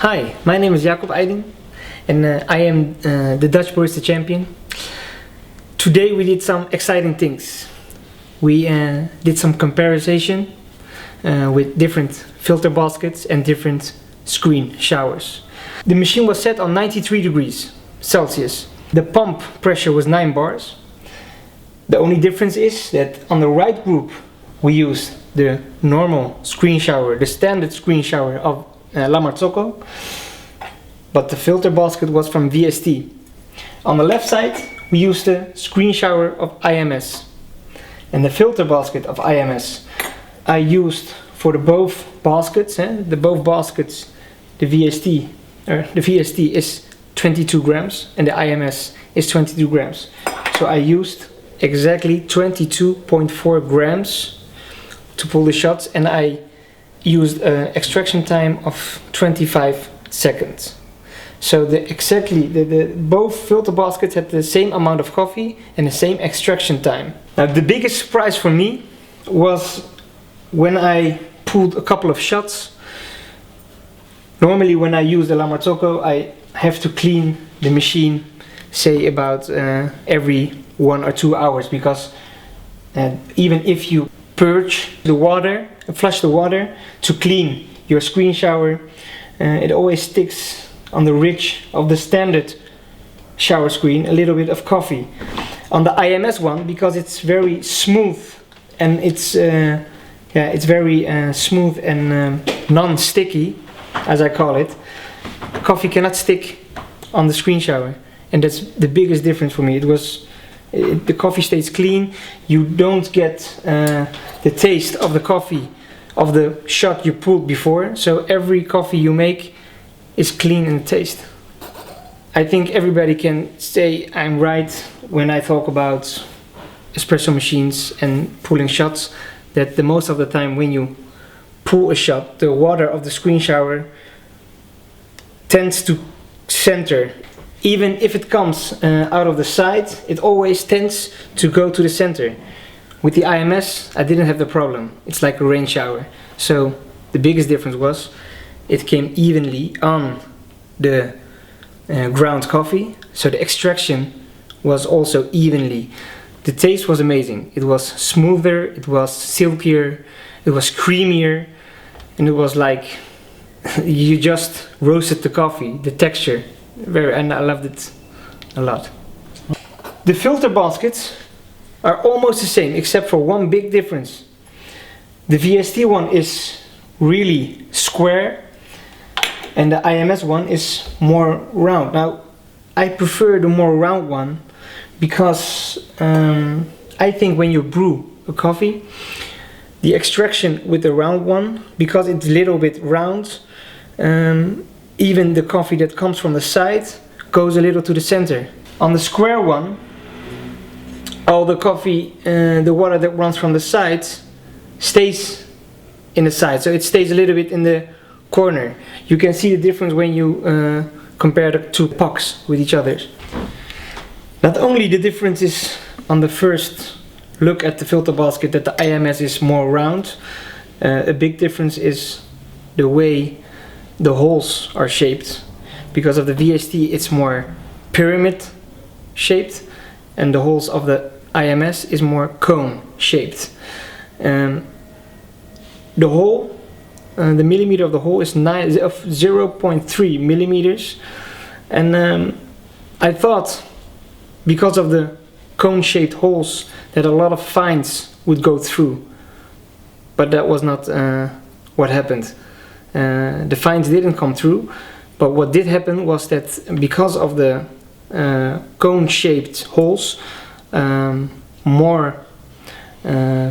Hi, my name is Yakup and I am the Dutch Barista Champion. Today we did some exciting things. We did some comparison with different filter baskets and different screen showers. The machine was set on 93 degrees Celsius. The pump pressure was 9 bars. The only difference is that on the right group we used the normal screen shower, the standard screen shower of La Marzocco, but the filter basket was from VST. On the left side we used the screen shower of IMS, and the filter basket of IMS I used for the both baskets. The VST is 22 grams and the IMS is 22 grams. So I used exactly 22.4 grams to pull the shots, and I used an extraction time of 25 seconds. So both filter baskets had the same amount of coffee and the same extraction time. Now the biggest surprise for me was when I pulled a couple of shots. Normally when I use the La Marzocco I have to clean the machine, say about every 1 or 2 hours, because even if you purge the water, flush the water to clean your screen shower, it always sticks on the ridge of the standard shower screen a little bit of coffee. On the IMS one, because it's very smooth and it's very smooth and non-sticky, as I call it, coffee cannot stick on the screen shower, and that's the biggest difference for me. The coffee stays clean. You don't get the taste of the coffee of the shot you pulled before, so every coffee you make is clean in taste. I think everybody can say I'm right when I talk about espresso machines and pulling shots, that the most of the time when you pull a shot, the water of the screen shower tends to center. Even if it comes out of the side, it always tends to go to the center. With the IMS, I didn't have the problem. It's like a rain shower. So the biggest difference was it came evenly on the ground coffee. So the extraction was also evenly. The taste was amazing. It was smoother, it was silkier, it was creamier, and it was like you just roasted the coffee, the texture. And I loved it a lot. The filter baskets are almost the same, except for one big difference. The VST one is really square and the IMS one is more round. Now I prefer the more round one because I think when you brew a coffee, the extraction with the round one, because it's a little bit round, even the coffee that comes from the side goes a little to the center. On the square one, all the coffee, the water that runs from the sides stays in the side, so it stays a little bit in the corner. You can see the difference when you compare the two pucks with each other. Not only the difference is on the first look at the filter basket that the IMS is more round, a big difference is the way the holes are shaped. Because of the VST it's more pyramid shaped, and the holes of the IMS is more cone shaped. The hole, the millimeter of the hole is 0.3 millimeters, and I thought because of the cone shaped holes that a lot of fines would go through, but that was not what happened. The fines didn't come through, but what did happen was that because of the cone-shaped holes, more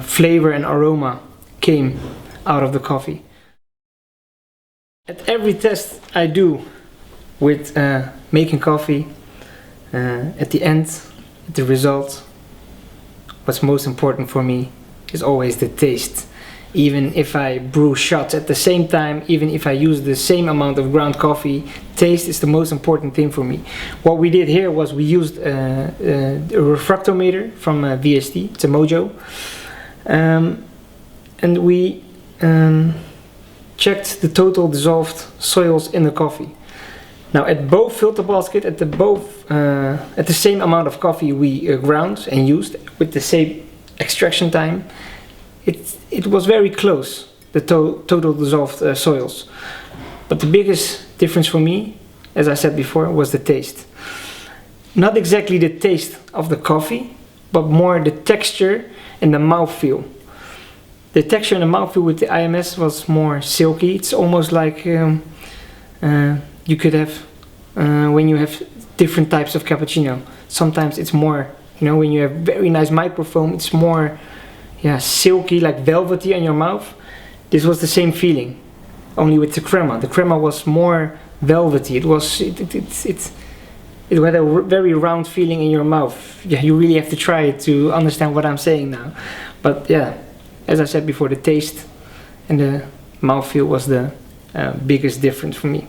flavor and aroma came out of the coffee. At every test I do with making coffee, at the end, the result, what's most important for me is always the taste. Even if I brew shots at the same time, even if I use the same amount of ground coffee, taste is the most important thing for me. What we did here was we used a refractometer from VST, it's a Mojo, and we checked the total dissolved soils in the coffee. Now at both filter basket, at the same amount of coffee we ground and used with the same extraction time, it was very close, the total dissolved soils. But the biggest difference for me, as I said before, was the taste. Not exactly the taste of the coffee, but more the texture and the mouthfeel. The texture and the mouthfeel with the IMS was more silky. It's almost like you could have when you have different types of cappuccino. Sometimes it's more, when you have very nice microfoam, it's more silky, like velvety on your mouth. This was the same feeling, only with the crema. The crema was more velvety. It had a very round feeling in your mouth. Yeah, you really have to try it to understand what I'm saying now. But yeah, as I said before, the taste and the mouthfeel was the biggest difference for me.